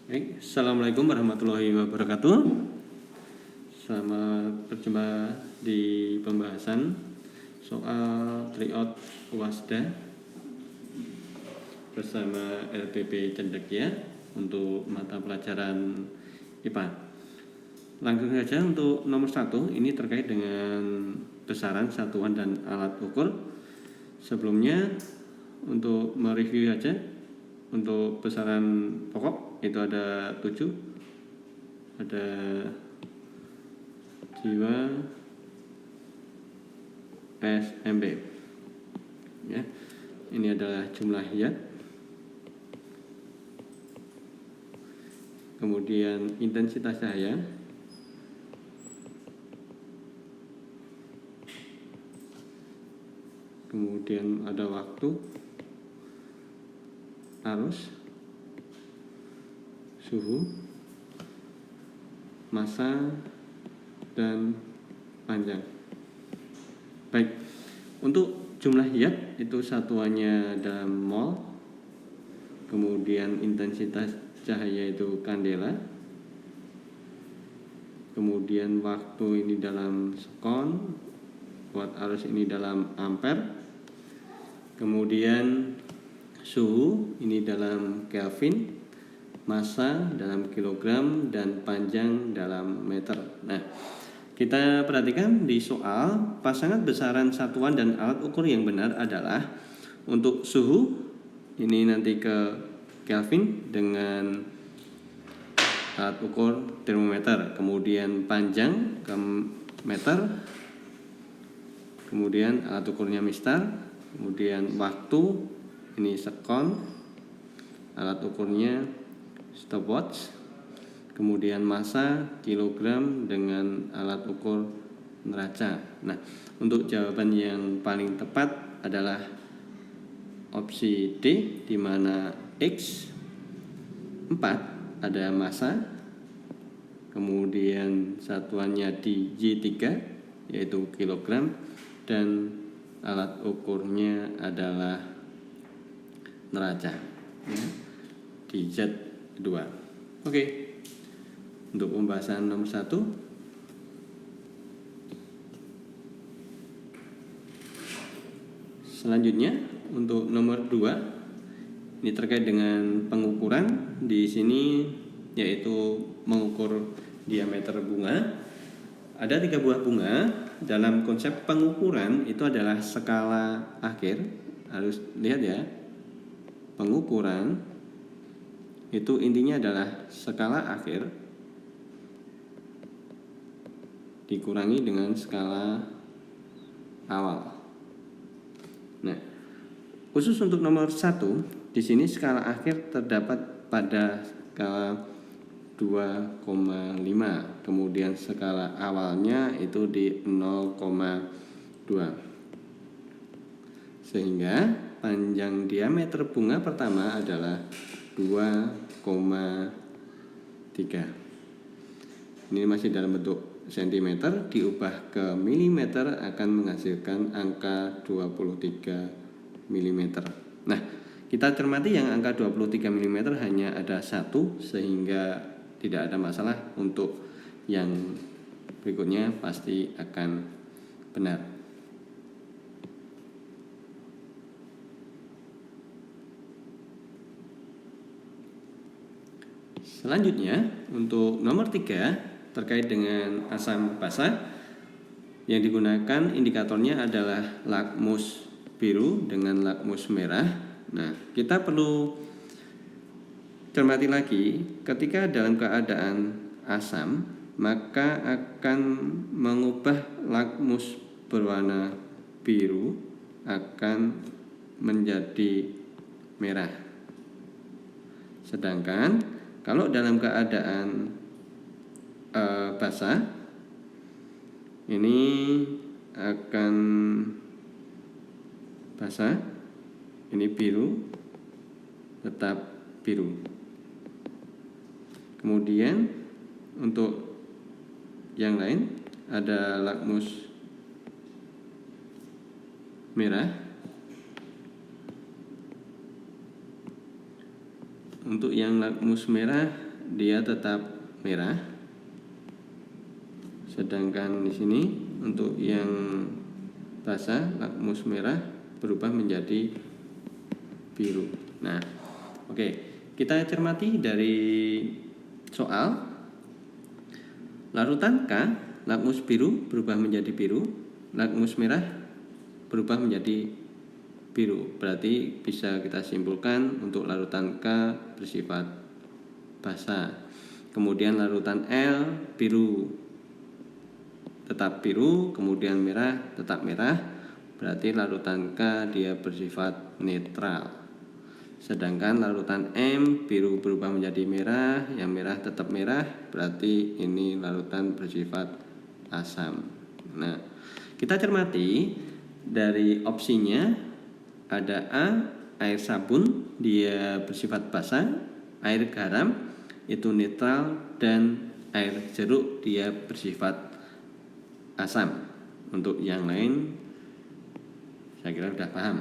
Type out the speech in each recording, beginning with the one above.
Baik, Assalamualaikum warahmatullahi wabarakatuh. Selamat berjumpa di pembahasan soal tryout Wasda bersama LPP Cendekia untuk mata pelajaran IPA. Langsung saja untuk nomor 1, ini terkait dengan besaran satuan dan alat ukur. Sebelumnya untuk mereview saja, untuk besaran pokok itu ada 7, ada jiwa SMB ya. Ini adalah jumlah yard, kemudian intensitas cahaya, kemudian ada waktu, arus, suhu, massa, dan panjang. Baik, untuk jumlah yard itu satuannya dalam mol, kemudian intensitas cahaya itu kandela, kemudian waktu ini dalam sekon, watt arus ini dalam ampere, kemudian suhu ini dalam Kelvin, massa dalam kilogram, dan panjang dalam meter. Nah, kita perhatikan di soal, pasangan besaran satuan dan alat ukur yang benar adalah untuk suhu ini nanti ke Kelvin dengan alat ukur termometer, kemudian panjang ke meter, kemudian alat ukurnya mistar, kemudian waktu ini sekon, alat ukurnya stopwatch, kemudian massa kilogram dengan alat ukur neraca. Nah, untuk jawaban yang paling tepat adalah opsi D, di mana X 4 ada massa, kemudian satuannya di Y3 yaitu kilogram, dan alat ukurnya adalah neraca ya, di Z2. Oke, untuk pembahasan nomor 1, selanjutnya untuk nomor 2, ini terkait dengan pengukuran. Di sini yaitu mengukur diameter bunga. Ada 3 buah bunga. Dalam konsep pengukuran itu adalah skala akhir. Harus lihat ya, pengukuran itu intinya adalah skala akhir dikurangi dengan skala awal. Nah, khusus untuk nomor 1, di sini skala akhir terdapat pada skala 2,5, kemudian skala awalnya itu di 0,2. Sehingga panjang diameter bunga pertama adalah 2,3. Ini masih dalam bentuk sentimeter, diubah ke milimeter akan menghasilkan angka 23 mm. Nah, kita cermati yang angka 23 mm hanya ada 1, sehingga tidak ada masalah. Untuk yang berikutnya pasti akan benar. Selanjutnya untuk nomor 3 terkait dengan asam basa, yang digunakan indikatornya adalah lakmus biru dengan lakmus merah. Nah, kita perlu cermati lagi, ketika dalam keadaan asam maka akan mengubah lakmus berwarna biru akan menjadi merah. Sedangkan kalau dalam keadaan basah ini akan basah, ini biru, tetap biru. Kemudian untuk yang lain ada lakmus merah. Untuk yang lakmus merah dia tetap merah. Sedangkan di sini untuk yang basah, lakmus merah berubah menjadi biru. Nah, oke, kita cermati dari soal. Larutan K, lakmus biru berubah menjadi biru, lakmus merah berubah menjadi biru. Berarti bisa kita simpulkan untuk larutan K bersifat basah. Kemudian larutan L biru tetap biru, kemudian merah tetap merah. Berarti larutan K dia bersifat netral. Sedangkan larutan M biru berubah menjadi merah, yang merah tetap merah, berarti ini larutan bersifat asam. Nah, kita cermati dari opsinya ada A, air sabun, dia bersifat basah, air garam itu netral, dan air jeruk dia bersifat asam. Untuk yang lain saya kira sudah paham.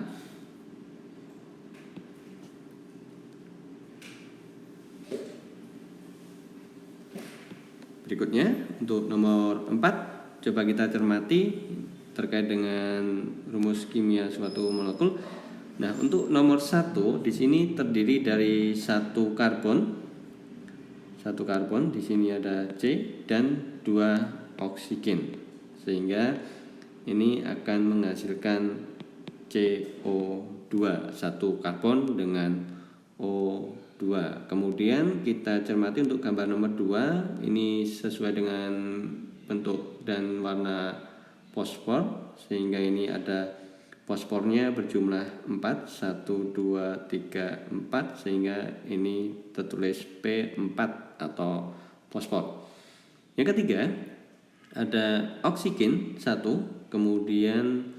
Berikutnya untuk nomor 4, coba kita cermati terkait dengan rumus kimia suatu molekul. Nah, untuk nomor 1 di sini terdiri dari satu karbon. Satu karbon, di sini ada C dan 2 oksigen. Sehingga ini akan menghasilkan CO2, satu karbon dengan O2. Kemudian kita cermati untuk gambar nomor 2, ini sesuai dengan bentuk dan warna fosfor, sehingga ini ada fosfornya berjumlah 4, 1, 2, 3, 4, sehingga ini tertulis P4 atau fosfor. Yang ketiga ada oksigen 1, kemudian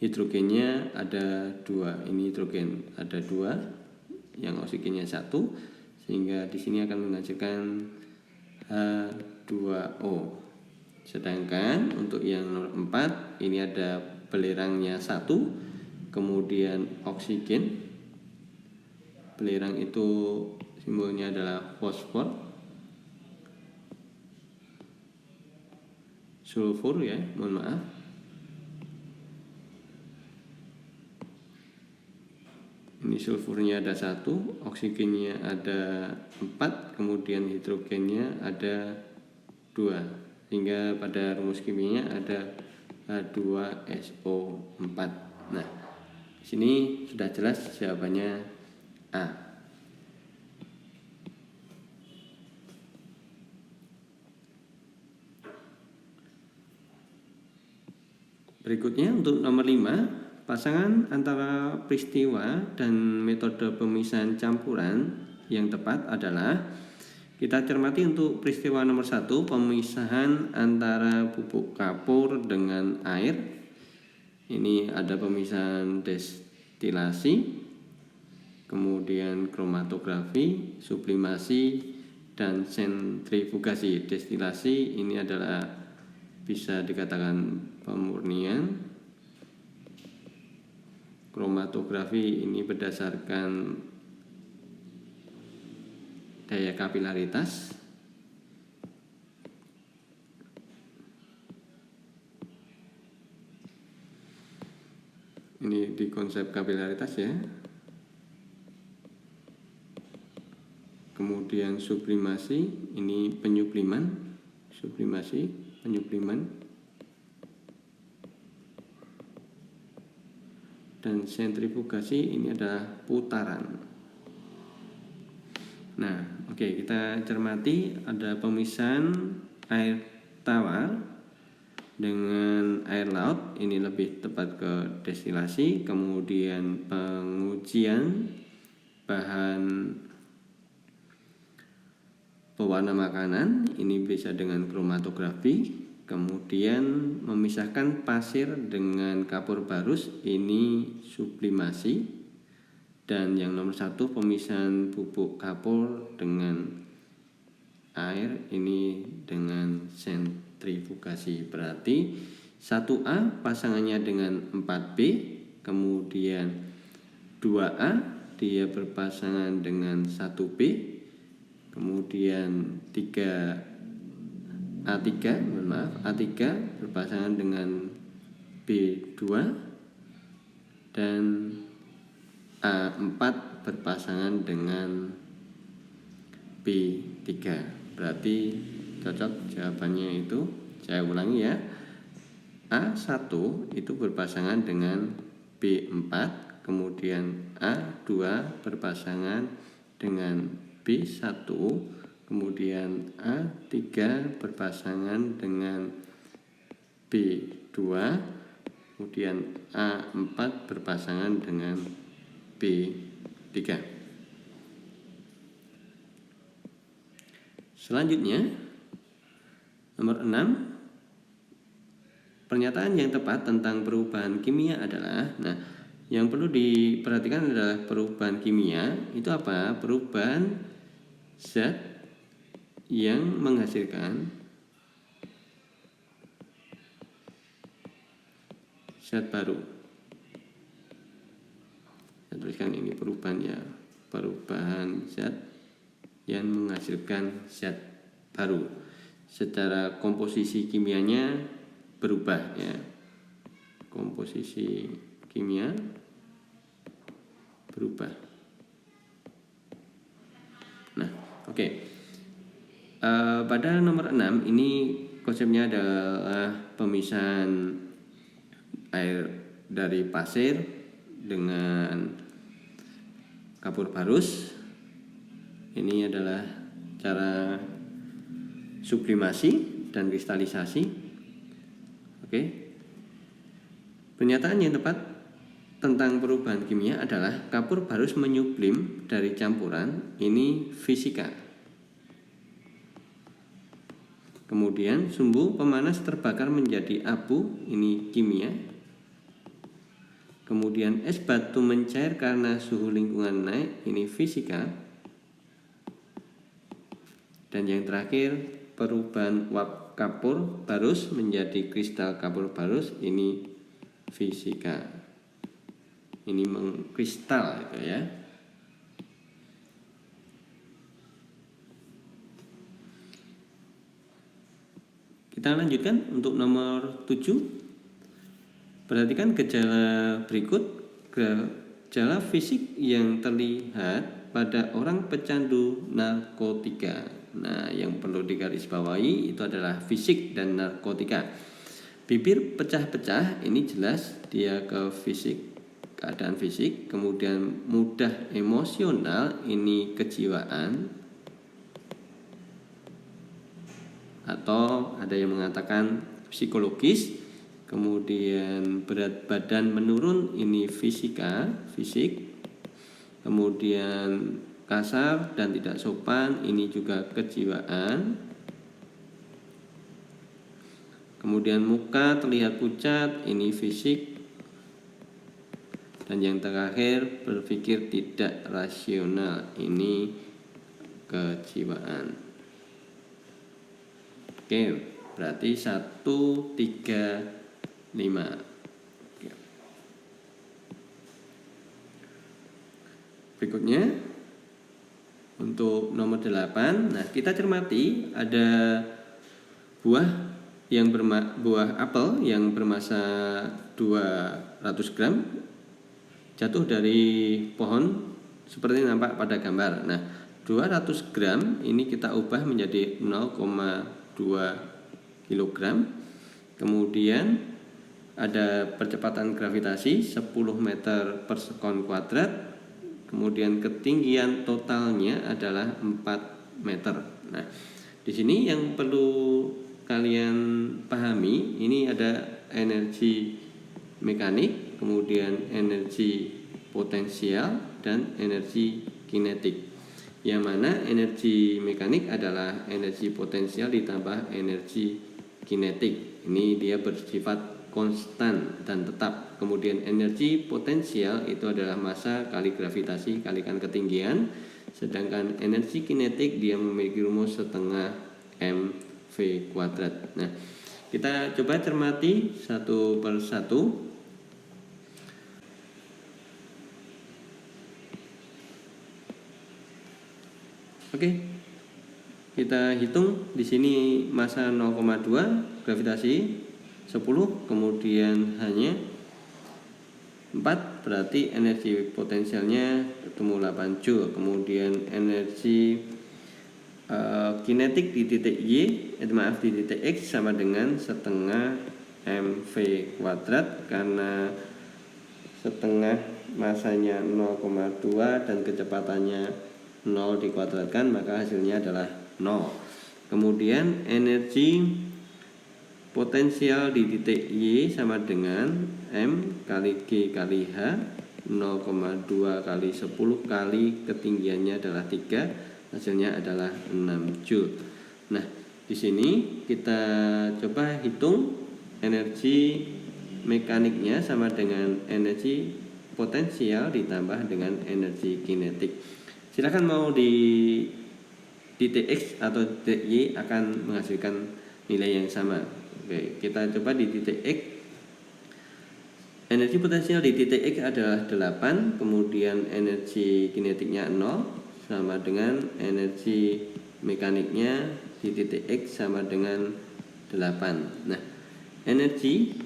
hidrogennya ada 2. Ini hidrogen ada 2, yang oksigennya 1, sehingga di sini akan menghasilkan H2O. Sedangkan untuk yang nomor 4 ini ada belerangnya 1, kemudian oksigen. Belerang itu simbolnya adalah fosfor, sulfur ya, mohon maaf. Ini sulfurnya ada 1, oksigennya ada 4, kemudian hidrogennya ada 2. Sehingga pada rumus kimianya ada H2SO4. Nah, di sini sudah jelas jawabannya A. Berikutnya untuk nomor 5, pasangan antara peristiwa dan metode pemisahan campuran yang tepat adalah, kita cermati untuk peristiwa nomor 1, pemisahan antara bubuk kapur dengan air. Ini ada pemisahan destilasi, kemudian kromatografi, sublimasi, dan sentrifugasi. Destilasi ini adalah bisa dikatakan pemurnian. Kromatografi ini berdasarkan daya kapilaritas. Ini di konsep kapilaritas ya. Kemudian sublimasi, ini penyubliman, sublimasi, penyubliman. Dan sentrifugasi ini adalah putaran. Nah, oke, kita cermati ada pemisahan air tawar dengan air laut, ini lebih tepat ke destilasi. Kemudian pengujian bahan pewarna makanan, ini bisa dengan kromatografi. Kemudian memisahkan pasir dengan kapur barus, ini sublimasi. Dan yang nomor 1, pemisahan bubuk kapur dengan air, ini dengan sentrifugasi. Berarti 1A pasangannya dengan 4B, kemudian 2A dia berpasangan dengan 1B, kemudian kemudian A3 berpasangan dengan B2 dan A4 berpasangan dengan B3. Berarti cocok jawabannya itu, saya ulangi ya. A1 itu berpasangan dengan B4, kemudian A2 berpasangan dengan B1, kemudian A3 berpasangan dengan B2, kemudian A4 berpasangan dengan B3. Selanjutnya, nomor 6. Pernyataan yang tepat tentang perubahan kimia adalah, yang perlu diperhatikan adalah perubahan kimia itu apa? Perubahan zat yang menghasilkan zat baru. Saya tuliskan ini perubahan ya, perubahan zat yang menghasilkan zat baru. Secara komposisi kimianya berubah ya, komposisi kimia berubah. Nah, oke. Pada nomor 6 ini konsepnya adalah pemisahan air dari pasir dengan kapur barus. Ini adalah cara sublimasi dan kristalisasi. Oke. Pernyataan yang tepat tentang perubahan kimia adalah kapur barus menyublim dari campuran, ini fisika. Kemudian sumbu pemanas terbakar menjadi abu, ini kimia. Kemudian es batu mencair karena suhu lingkungan naik, ini fisika. Dan yang terakhir, perubahan uap kapur barus menjadi kristal kapur barus, ini fisika. Ini mengkristal gitu ya. Kita lanjutkan untuk nomor 7. Perhatikan gejala berikut. Gejala fisik yang terlihat pada orang pecandu narkotika. Nah, yang perlu digarisbawahi itu adalah fisik dan narkotika. Bibir pecah-pecah, ini jelas dia ke fisik, keadaan fisik. Kemudian mudah emosional, ini kejiwaan. Atau ada yang mengatakan psikologis. Kemudian berat badan menurun, ini fisika, fisik. Kemudian kasar dan tidak sopan, ini juga kejiwaan. Kemudian muka terlihat pucat, ini fisik. Dan yang terakhir, berpikir tidak rasional, ini kejiwaan. Oke, berarti 1, 3, 5. Berikutnya untuk nomor 8, nah kita cermati ada buah apel yang bermasa 200 gram jatuh dari pohon seperti nampak pada gambar. Nah, 200 gram ini kita ubah menjadi 0,2 kg. Kemudian ada percepatan gravitasi 10 meter per sekon kuadrat. Kemudian ketinggian totalnya adalah 4 meter. Nah, di sini yang perlu kalian pahami, ini ada energi mekanik, kemudian energi potensial dan energi kinetik. Yang mana energi mekanik adalah energi potensial ditambah energi kinetik. Ini dia bersifat konstan dan tetap. Kemudian energi potensial itu adalah massa kali gravitasi kalikan ketinggian. Sedangkan energi kinetik dia memiliki rumus setengah mv kuadrat. Nah, kita coba cermati satu per satu. Oke. kita hitung di sini massa 0,2, gravitasi 10, kemudian hanya 4, berarti energi potensialnya ketemu 8 Joule. Kemudian energi kinetik di titik Y, di titik X sama dengan setengah mv kuadrat, karena setengah masanya 0,2 dan kecepatannya 0 dikuadratkan, maka hasilnya adalah 0. Kemudian energi potensial di titik Y sama dengan M kali G kali H, 0,2 kali 10 kali ketinggiannya adalah 3, hasilnya adalah 6 Joule. Nah, di sini kita coba hitung energi mekaniknya sama dengan energi potensial ditambah dengan energi kinetik. Silakan mau di titik X atau titik Y akan menghasilkan nilai yang sama. Oke, kita coba di titik X. Energi potensial di titik X adalah 8, kemudian energi kinetiknya 0 sama dengan energi mekaniknya di titik X sama dengan 8. Nah, energi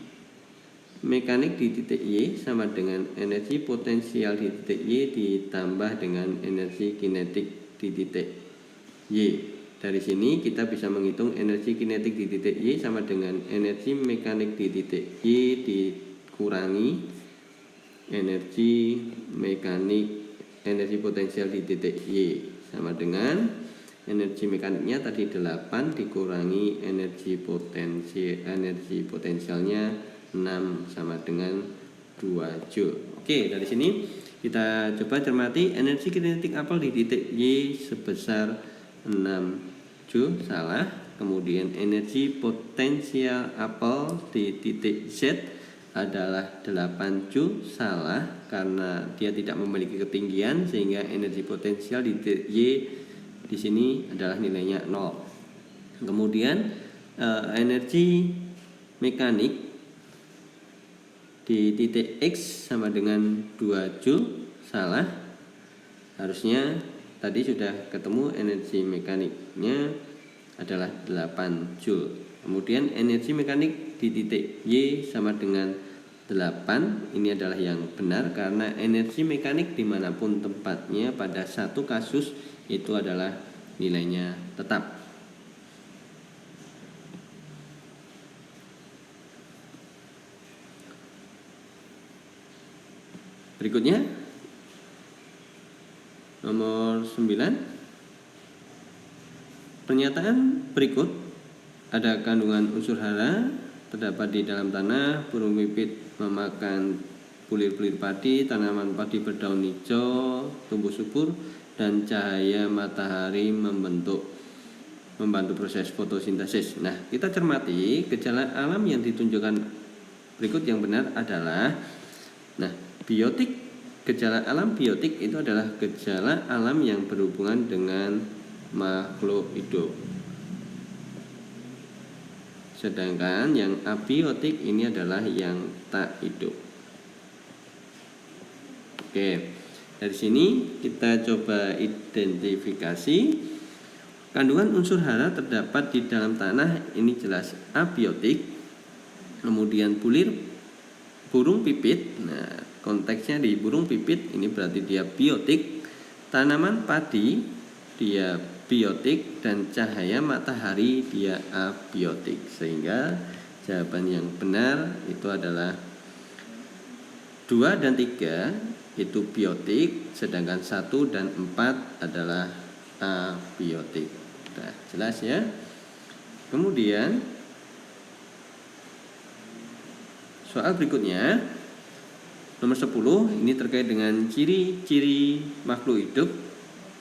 mekanik di titik Y sama dengan energi potensial di titik Y ditambah dengan energi kinetik di titik Y. Dari sini kita bisa menghitung energi kinetik di titik Y sama dengan energi mekanik di titik Y dikurangi energi mekanik, energi potensial di titik Y sama dengan energi mekaniknya tadi 8 dikurangi energi potensialnya 6 sama dengan 2 Joule. Oke, dari sini kita coba cermati energi kinetik apel di titik Y sebesar 6 Joule, salah. Kemudian energi potensial apel di titik Z adalah 8 Joule, salah, karena dia tidak memiliki ketinggian sehingga energi potensial di titik Y di sini adalah nilainya 0. Kemudian energi mekanik di titik X sama dengan 2 Joule, salah. Harusnya tadi sudah ketemu energi mekaniknya adalah 8 Joule. Kemudian energi mekanik di titik Y sama dengan 8. Ini adalah yang benar karena energi mekanik dimanapun tempatnya pada satu kasus itu adalah nilainya tetap. Berikutnya nomor 9. Pernyataan berikut ada kandungan unsur hara terdapat di dalam tanah, burung pipit memakan bulir-bulir padi, tanaman padi berdaun hijau, tumbuh subur, dan cahaya matahari membantu proses fotosintesis. Nah, kita cermati gejala alam yang ditunjukkan berikut yang benar adalah, nah, biotik. Gejala alam biotik itu adalah gejala alam yang berhubungan dengan makhluk hidup. Sedangkan yang abiotik ini adalah yang tak hidup. Oke, dari sini kita coba identifikasi kandungan unsur hara terdapat di dalam tanah, ini jelas abiotik. Kemudian burung pipit, nah konteksnya di burung pipit ini berarti dia biotik. Tanaman padi dia biotik, dan cahaya matahari dia abiotik. Sehingga jawaban yang benar itu adalah 2 dan 3 itu biotik, sedangkan 1 dan 4 adalah abiotik. Nah, jelas ya. Kemudian soal berikutnya nomor 10, ini terkait dengan ciri-ciri makhluk hidup.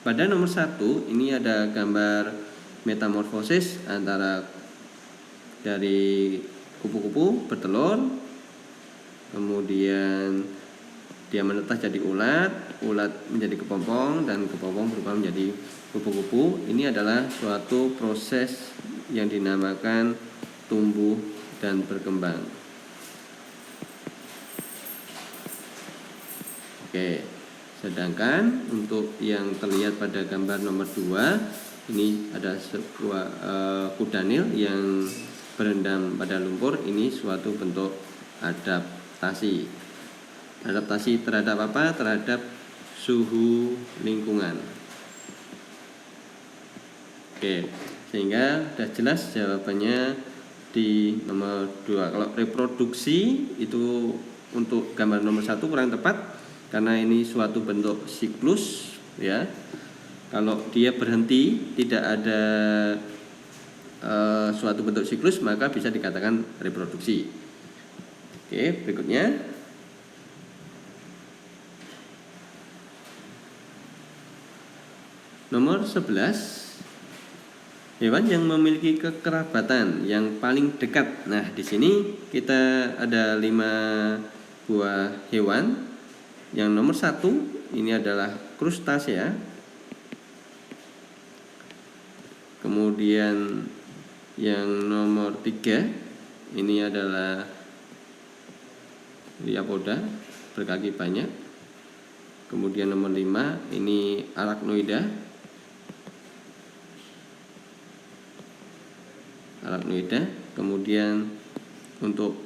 Pada nomor 1 ini ada gambar metamorfosis antara dari kupu-kupu bertelur, kemudian dia menetas jadi ulat menjadi kepompong, dan kepompong berubah menjadi kupu-kupu. Ini adalah suatu proses yang dinamakan tumbuh dan berkembang. Oke. Sedangkan untuk yang terlihat pada gambar nomor 2 Ini ada sebuah kudanil yang berendam pada lumpur. Ini suatu bentuk adaptasi. Adaptasi terhadap apa? Terhadap suhu lingkungan. Oke, sehingga sudah jelas jawabannya di nomor 2. Kalau reproduksi itu untuk gambar nomor 1 kurang tepat karena ini suatu bentuk siklus ya. Kalau dia berhenti tidak ada suatu bentuk siklus maka bisa dikatakan reproduksi. Oke, berikutnya nomor 11, hewan yang memiliki kekerabatan yang paling dekat. Nah, di sini kita ada 5 buah hewan. Yang nomor 1 ini adalah krustasea. Kemudian yang nomor 3 ini adalah Liapoda, berkaki banyak. Kemudian nomor 5 ini Arachnoida. Kemudian untuk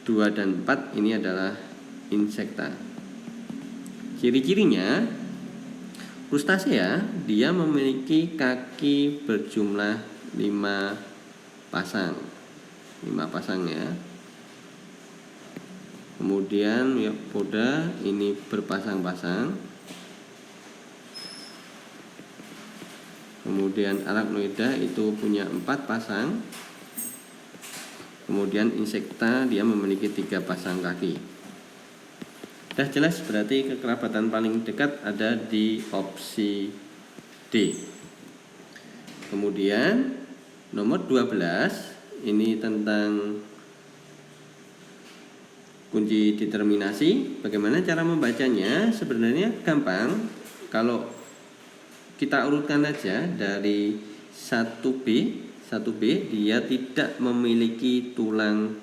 2 dan 4 ini adalah insekta. Ciri-cirinya, krustasea dia memiliki kaki berjumlah 5 pasang. 5 pasang ya. Kemudian Liapoda ini berpasang-pasang. Kemudian Arachnoida itu punya 4 pasang. Kemudian insekta dia memiliki 3 pasang kaki. Sudah jelas berarti kekerabatan paling dekat ada di opsi D. Kemudian nomor 12 ini tentang kunci determinasi. Bagaimana cara membacanya? Sebenarnya gampang. Kalau kita urutkan aja dari 1B dia tidak memiliki tulang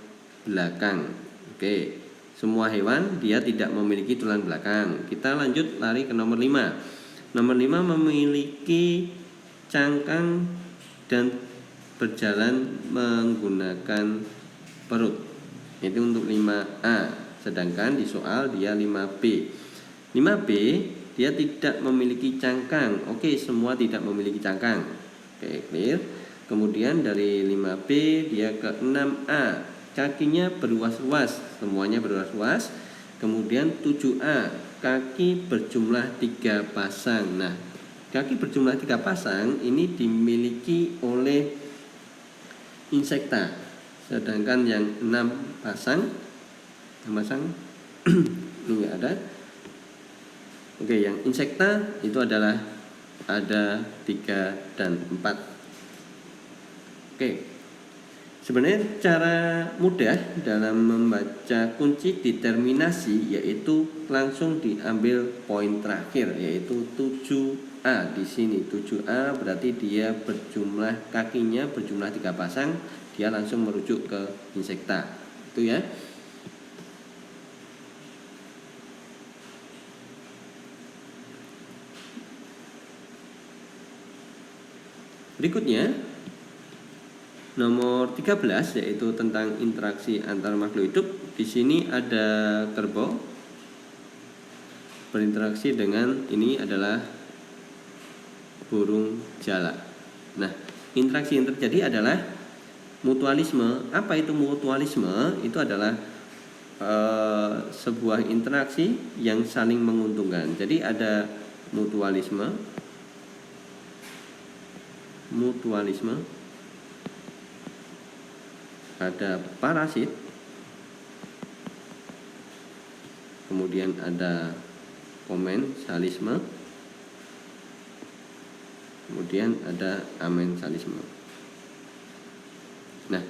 belakang. Oke, semua hewan dia tidak memiliki tulang belakang. Kita lanjut lari ke nomor 5. Nomor 5 memiliki cangkang dan berjalan menggunakan perut. Itu untuk 5A. Sedangkan di soal dia 5B. 5B dia tidak memiliki cangkang. Oke, semua tidak memiliki cangkang. Oke, clear. Kemudian dari 5B dia ke 6A. Kakinya berluas-luas, semuanya berluas-luas. Kemudian 7A, kaki berjumlah 3 pasang. Nah, kaki berjumlah 3 pasang ini dimiliki oleh insekta. Sedangkan yang 6 pasang ini enggak ada. Oke, yang insekta itu adalah ada 3 dan 4. Oke. Sebenarnya cara mudah dalam membaca kunci determinasi yaitu langsung diambil poin terakhir yaitu 7A di sini. 7A berarti dia berjumlah kakinya berjumlah 3 pasang, dia langsung merujuk ke insekta. Itu ya. Berikutnya nomor 13 yaitu tentang interaksi antar makhluk hidup. Di sini ada kerbau berinteraksi dengan ini adalah burung jalak. Nah, interaksi yang terjadi adalah mutualisme. Apa itu mutualisme? Itu adalah sebuah interaksi yang saling menguntungkan. Jadi ada mutualisme, ada parasit, kemudian ada komensalisme, kemudian ada amensalisme. Nah,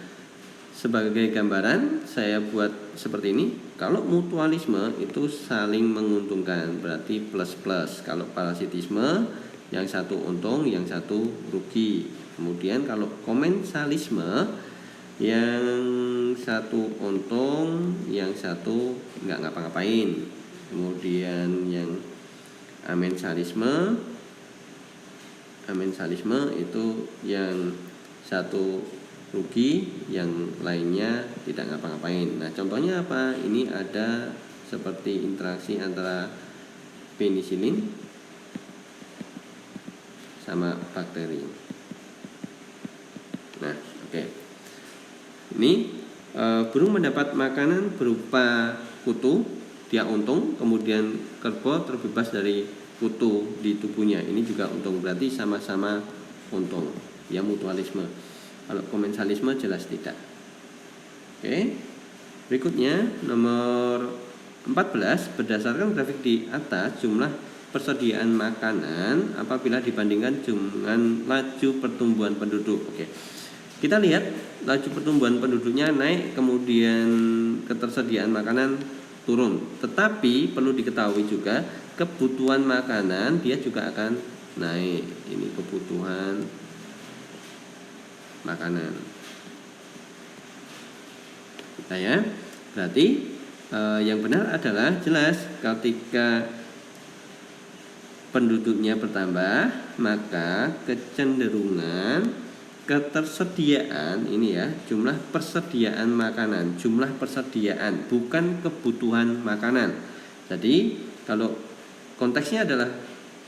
sebagai gambaran saya buat seperti ini. Kalau mutualisme itu saling menguntungkan, berarti plus-plus. Kalau parasitisme yang satu untung, yang satu rugi. Kemudian kalau komensalisme yang satu untung, yang satu nggak ngapa-ngapain. Kemudian yang amensalisme amensalisme itu yang satu rugi, yang lainnya tidak ngapa-ngapain. Nah, contohnya apa? Ini ada seperti interaksi antara penisilin sama bakteri. Nah, oke. Ini burung mendapat makanan berupa kutu, dia untung, kemudian kerbau terbebas dari kutu di tubuhnya. Ini juga untung, berarti sama-sama untung. Ya, mutualisme. Kalau komensalisme jelas tidak. Oke. Berikutnya nomor 14, berdasarkan grafik di atas, jumlah persediaan makanan apabila dibandingkan dengan laju pertumbuhan penduduk. Oke. Kita lihat laju pertumbuhan penduduknya naik, kemudian ketersediaan makanan turun. Tetapi perlu diketahui juga kebutuhan makanan dia juga akan naik. Ini kebutuhan makanan. Nah ya, berarti yang benar adalah jelas ketika penduduknya bertambah, maka kecenderungan ketersediaan ini ya, jumlah persediaan makanan, jumlah persediaan bukan kebutuhan makanan. Jadi kalau konteksnya adalah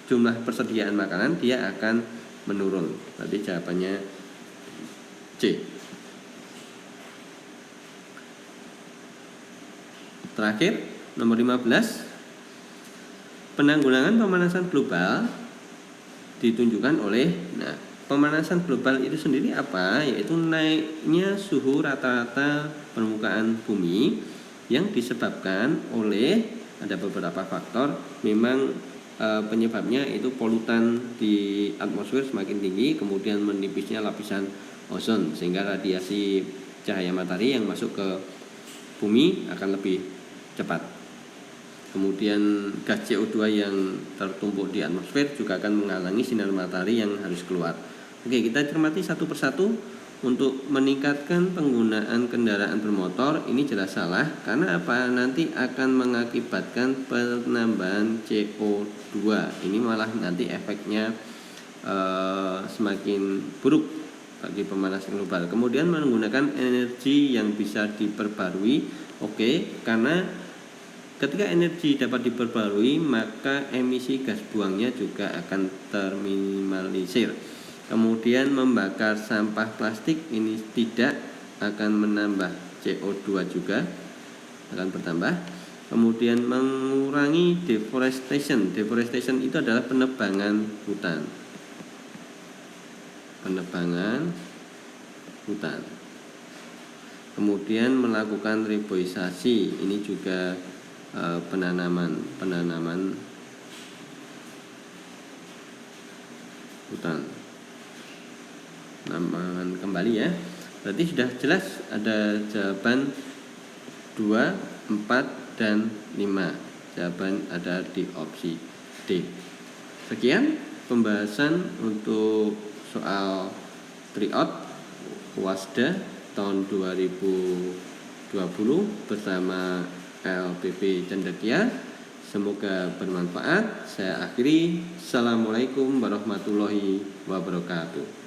jumlah persediaan makanan, dia akan menurun. Berarti jawabannya C. Terakhir, nomor 15. Penanggulangan pemanasan global ditunjukkan oleh, pemanasan global itu sendiri apa? Yaitu naiknya suhu rata-rata permukaan bumi yang disebabkan oleh ada beberapa faktor. Memang penyebabnya itu polutan di atmosfer semakin tinggi, kemudian menipisnya lapisan ozon, sehingga radiasi cahaya matahari yang masuk ke bumi akan lebih cepat. Kemudian gas CO2 yang tertumpuk di atmosfer juga akan menghalangi sinar matahari yang harus keluar. Oke, kita cermati satu persatu. Untuk meningkatkan penggunaan kendaraan bermotor, ini jelas salah. Karena apa? Nanti akan mengakibatkan penambahan CO2. Ini malah nanti efeknya semakin buruk bagi pemanasan global. Kemudian menggunakan energi yang bisa diperbarui. Oke, karena ketika energi dapat diperbarui, maka emisi gas buangnya juga akan terminimalisir. Kemudian membakar sampah plastik, ini tidak akan menambah CO2 juga, akan bertambah. Kemudian mengurangi deforestation. Deforestation itu adalah penebangan hutan. Penebangan hutan. Kemudian melakukan reboisasi, ini juga penanaman hutan. Penanaman kembali ya. Berarti sudah jelas ada jawaban 2, 4, dan 5. Jawaban ada di opsi D. Sekian pembahasan untuk soal tryout Wasda tahun 2020 bersama LPP Cendekia. Semoga bermanfaat. Saya akhiri. Assalamualaikum warahmatullahi wabarakatuh.